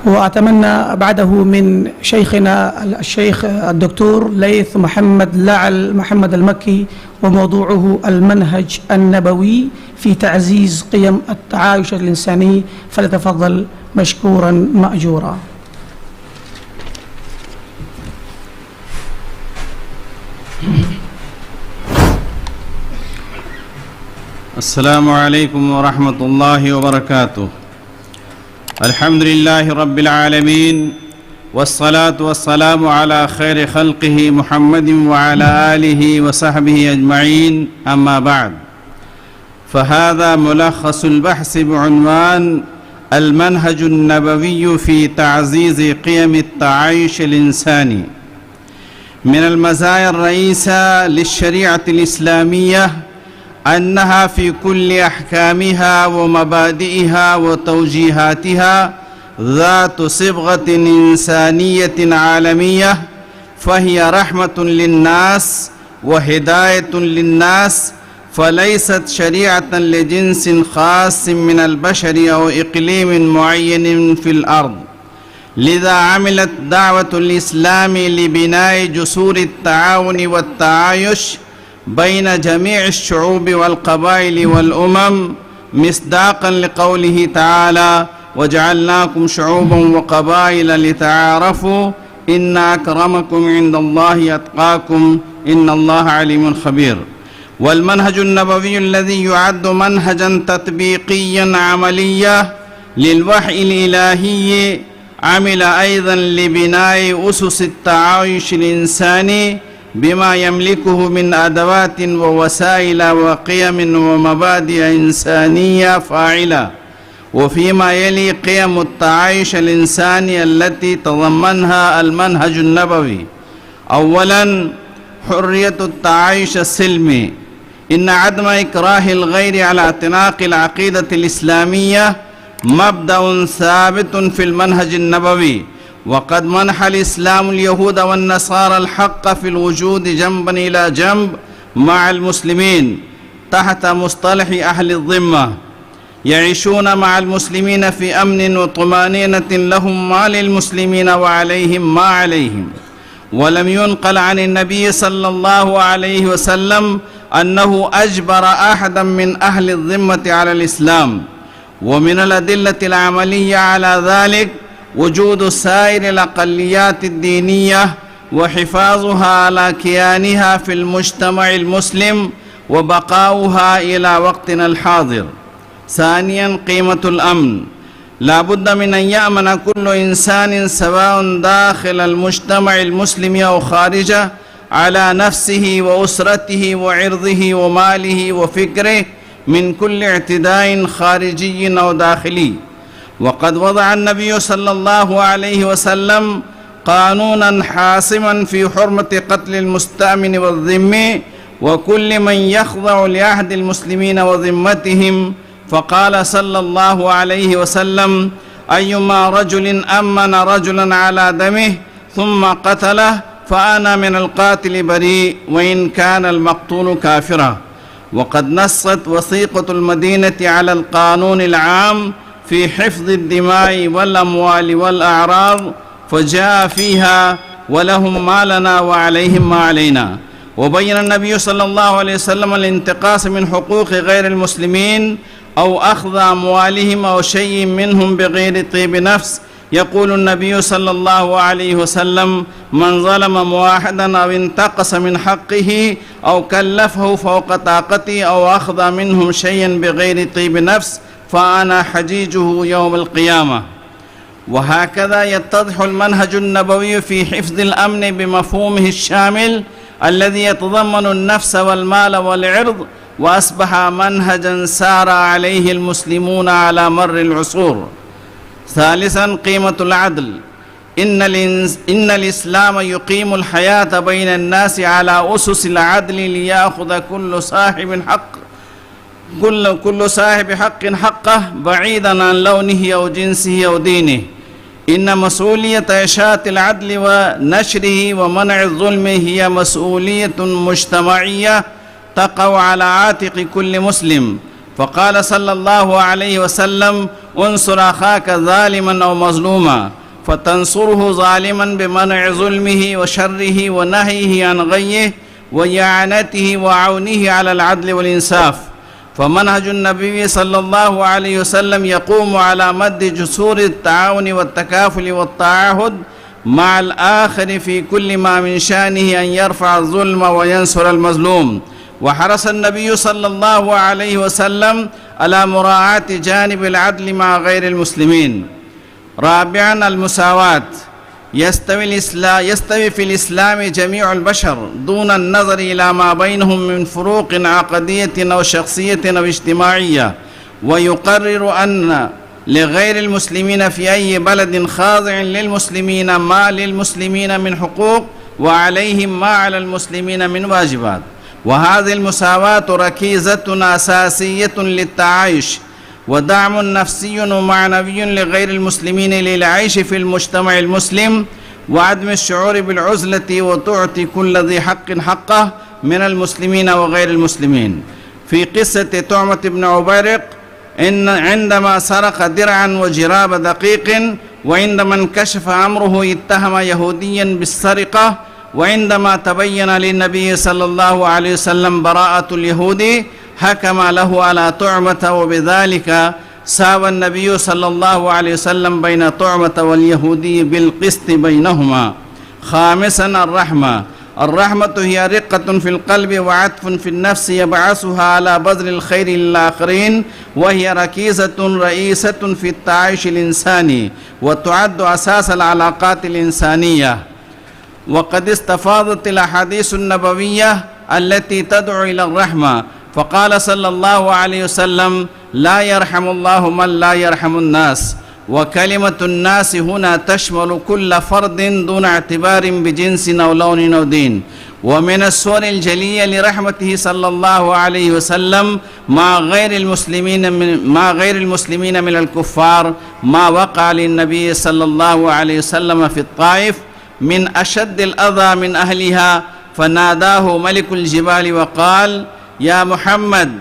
وأتمنى بعده من شيخنا الشيخ الدكتور ليث محمد لعل محمد المكي، وموضوعه المنهج النبوي في تعزيز قيم التعايش الإنساني، فليتفضل مشكورا مأجورا. السلام عليكم ورحمة الله وبركاته. الحمد لله رب العالمين، والصلاة والسلام على خير خلقه محمد وعلى آله وصحبه أجمعين، أما بعد، فهذا ملخص البحث بعنوان المنهج النبوي في تعزيز قيم التعايش الإنساني. من المزايا الرئيسة للشريعة الإسلامية أنها في كل أحكامها ومبادئها وتوجيهاتها ذات صبغة إنسانية عالمية، فهي رحمة للناس وهداية للناس، فليست شريعة لجنس خاص من البشر أو إقليم معين في الأرض. لذا عملت دعوة الإسلام لبناء جسور التعاون والتعايش بين جميع الشعوب والقبائل والأمم، مصداقا لقوله تعالى: وجعلناكم شعوبا وقبائل لتعارفوا إن أكرمكم عند الله أتقاكم إن الله عليم خبير. والمنهج النبوي الذي يعد منهجا تطبيقيا عمليا للوحي الإلهي عمل أيضا لبناء أسس التعايش الإنساني بما يملكه من أدوات ووسائل وقيم ومبادئ إنسانية فاعلة. وفيما يلي قيم التعايش الإنساني التي تضمنها المنهج النبوي: أولا، حرية التعايش السلمي. إن عدم إكراه الغير على اعتناق العقيدة الإسلامية مبدأ ثابت في المنهج النبوي، وقد منح الإسلام اليهود والنصارى الحق في الوجود جنبا إلى جنب مع المسلمين تحت مصطلح أهل الذمة، يعيشون مع المسلمين في أمن وطمأنينة، لهم ما للمسلمين وعليهم ما عليهم. ولم ينقل عن النبي صلى الله عليه وسلم أنه أجبر أحدا من أهل الذمة على الإسلام. ومن الأدلة العملية على ذلك وجود سائر الأقليات الدينية وحفاظها على كيانها في المجتمع المسلم وبقاؤها إلى وقتنا الحاضر. ثانيا، قيمة الأمن. لا بد من أن يأمن كل إنسان سواء داخل المجتمع المسلم أو خارجه على نفسه وأسرته وعرضه وماله وفكره من كل اعتداء خارجي أو داخلي. وقد وضع النبي صلى الله عليه وسلم قانونا حاسما في حرمة قتل المستأمن والذمي وكل من يخضع لعهد المسلمين وذمتهم، فقال صلى الله عليه وسلم: أيما رجل أمن رجلا على دمه ثم قتله فأنا من القاتل بريء وإن كان المقتول كافرا. وقد نصت وثيقة المدينة على القانون العام في حفظ الدماء والأموال والأعراض، فجاء فيها: ولهم ما لنا وعليهم ما علينا. وبين النبي صلى الله عليه وسلم الانتقاص من حقوق غير المسلمين أو أخذ أموالهم أو شيء منهم بغير طيب نفس. يقول النبي صلى الله عليه وسلم: من ظلم موحدا أو انتقص من حقه أو كلفه فوق طاقته أو أخذ منهم شيئا بغير طيب نفس فأنا حجيجه يوم القيامة. وهكذا يتضح المنهج النبوي في حفظ الأمن بمفهومه الشامل الذي يتضمن النفس والمال والعرض، وأصبح منهجا سار عليه المسلمون على مر العصور. ثالثا، قيمة العدل. إن الإسلام يقيم الحياة بين الناس على أسس العدل ليأخذ كل صاحب حق حقه بعيدا عن لونه أو جنسه أو دينه. إن مسؤولية إشاعة العدل ونشره ومنع الظلم هي مسؤولية مجتمعية تقع على عاتق كل مسلم. فقال صلى الله عليه وسلم: انصر أخاك ظالما أو مظلوما، فتنصره ظالما بمنع ظلمه وشره ونهيه عن غيه وإعانته وعونه على العدل والإنصاف. فمنهج النبي صلى الله عليه وسلم يقوم على مد جسور التعاون والتكافل والتعاهد مع الآخر في كل ما من شأنه أن يرفع الظلم وينصر المظلوم. وحرص النبي صلى الله عليه وسلم على مراعاة جانب العدل مع غير المسلمين. رابعا المساواة. يستوي في الإسلام جميع البشر دون النظر إلى ما بينهم من فروق عقدية أو شخصية أو اجتماعية، ويقرر أن لغير المسلمين في أي بلد خاضع للمسلمين ما للمسلمين من حقوق وعليهم ما على المسلمين من واجبات. وهذه المساواة ركيزة أساسية للتعايش ودعم نفسي ومعنوي لغير المسلمين للعيش في المجتمع المسلم وعدم الشعور بالعزلة، وتعطي كل ذي حق حقه من المسلمين وغير المسلمين. في قصة طعمة بن عبيرق عندما سرق درعا وجراب دقيق، وعندما انكشف أمره اتهم يهوديا بالسرقة، وعندما تبين للنبي صلى الله عليه وسلم براءة اليهودي حكم له على طعمة، وبذلك ساوى النبي صلى الله عليه وسلم بين طعمة واليهودي بالقسط بينهما. خامسا الرحمة هي رقة في القلب وعطف في النفس يبعثها على بذل الخير للآخرين، وهي ركيزة رئيسة في التعايش الإنساني وتعد أساس العلاقات الإنسانية. وقد استفاضت الأحاديث النبوية التي تدعو إلى الرحمة، فقال صلى الله عليه وسلم: لا يرحم الله من لا يرحم الناس. وكلمة الناس هنا تشمل كل فرد دون اعتبار بجنس أو لون أو دين. ومن الصور الجلية لرحمته صلى الله عليه وسلم مع غير المسلمين من الكفار ما وقع للنبي صلى الله عليه وسلم في الطائف من أشد الأذى من أهلها، فناداه ملك الجبال وقال: يا محمد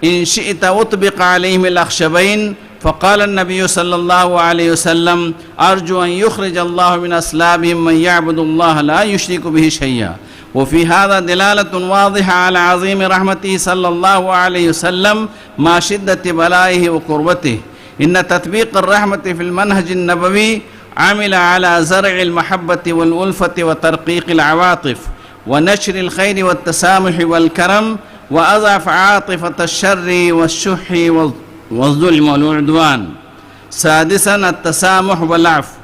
إن شئت أطبق عليهم الأخشبين. فقال النبي صلى الله عليه وسلم: أرجو أن يخرج الله من أصلابهم من يعبد الله لا يشرك به شيئا. وفي هذا دلالة واضحة على عظيم رحمته صلى الله عليه وسلم مع شدة بلائه وقربته. إن تطبيق الرحمة في المنهج النبوي عمل على زرع المحبة والألفة وترقيق العواطف ونشر الخير والتسامح والكرم، وأضعف عاطفة الشر والشح والظلم والعدوان. سادسا التسامح والعفو.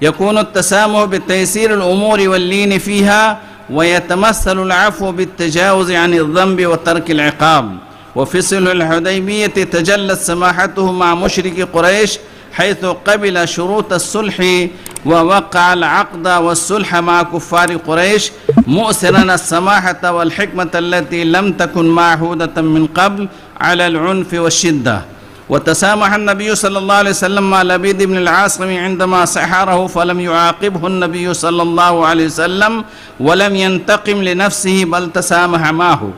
يكون التسامح بتيسير الأمور واللين فيها، ويتمثل العفو بالتجاوز عن الذنب وترك العقاب. وفي صلح الحديبية تجلت سماحته مع مشرك قريش، حيث قبل شروط الصلح ووقع العقد والصلح مع كفار قريش، مؤثرا السماحة والحكمة التي لم تكن معهودة من قبل على العنف والشدة. وتسامح النبي صلى الله عليه وسلم مع لبيد بن العاصم عندما سحره، فلم يعاقبه النبي صلى الله عليه وسلم ولم ينتقم لنفسه بل تسامح معه.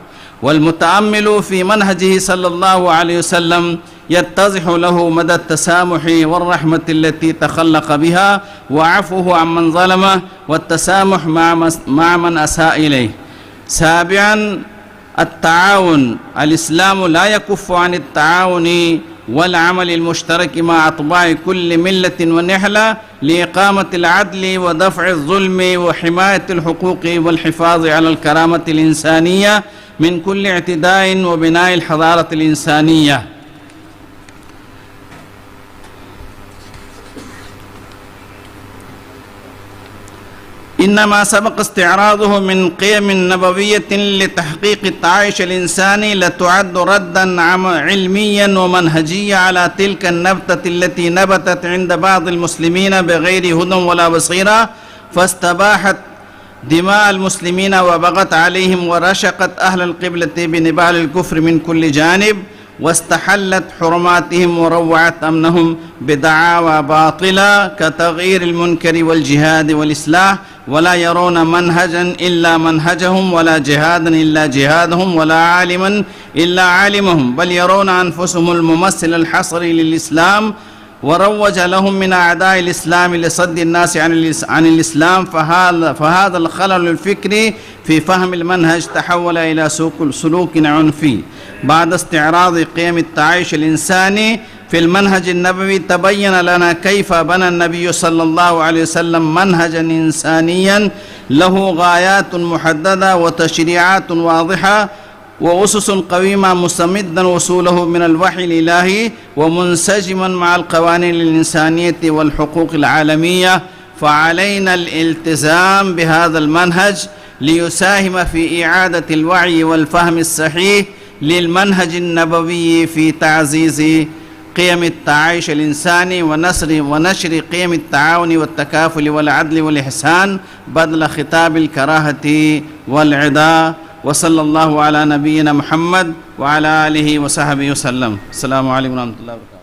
والمتأمل في منهجه صلى الله عليه وسلم يتضح له مدى التسامح والرحمة التي تخلق بها، وعفوه عمن ظلمه، والتسامح مع من أساء إليه. سابعا التعاون. الإسلام لا يكف عن التعاون والعمل المشترك مع أطباع كل ملة ونحلة لإقامة العدل ودفع الظلم وحماية الحقوق والحفاظ على الكرامة الإنسانية من كل اعتداء وبناء الحضارة الإنسانية. إنما سبق استعراضه من قيم نبوية لتحقيق التعايش الإنساني لتعد ردا علميا ومنهجيا على تلك النبتة التي نبتت عند بعض المسلمين بغير هدى ولا بصيرة، فاستباحت دماء المسلمين وبغت عليهم ورشقت أهل القبلة بنبال الكفر من كل جانب، واستحلت حرماتهم وروعت أمنهم بدعاوى باطلة كتغيير المنكر والجهاد والإصلاح، ولا يرون منهجا إلا منهجهم، ولا جهادا إلا جهادهم، ولا عالما إلا عالمهم، بل يرون أنفسهم الممثل الحصري للإسلام وروج لهم من أعداء الإسلام لصد الناس عن الإسلام، فهذا الخلل الفكري في فهم المنهج تحول إلى سلوك عنفي. بعد استعراض قيم التعايش الإنساني في المنهج النبوي، تبين لنا كيف بنى النبي صلى الله عليه وسلم منهجا إنسانيا له غايات محددة وتشريعات واضحة وأسس قويمة، مستمدا وصوله من الوحي الإلهي ومنسجما مع القوانين الإنسانية والحقوق العالمية. فعلينا الالتزام بهذا المنهج ليساهم في إعادة الوعي والفهم الصحيح للمنهج النبوي في تعزيز قيم التعايش الإنساني ونشر قيم التعاون والتكافل والعدل والإحسان بدل خطاب الكراهة والعداء. وصلى الله على نبينا محمد وعلى آله وصحبه وسلم. السلام عليكم ورحمة الله وبركاته.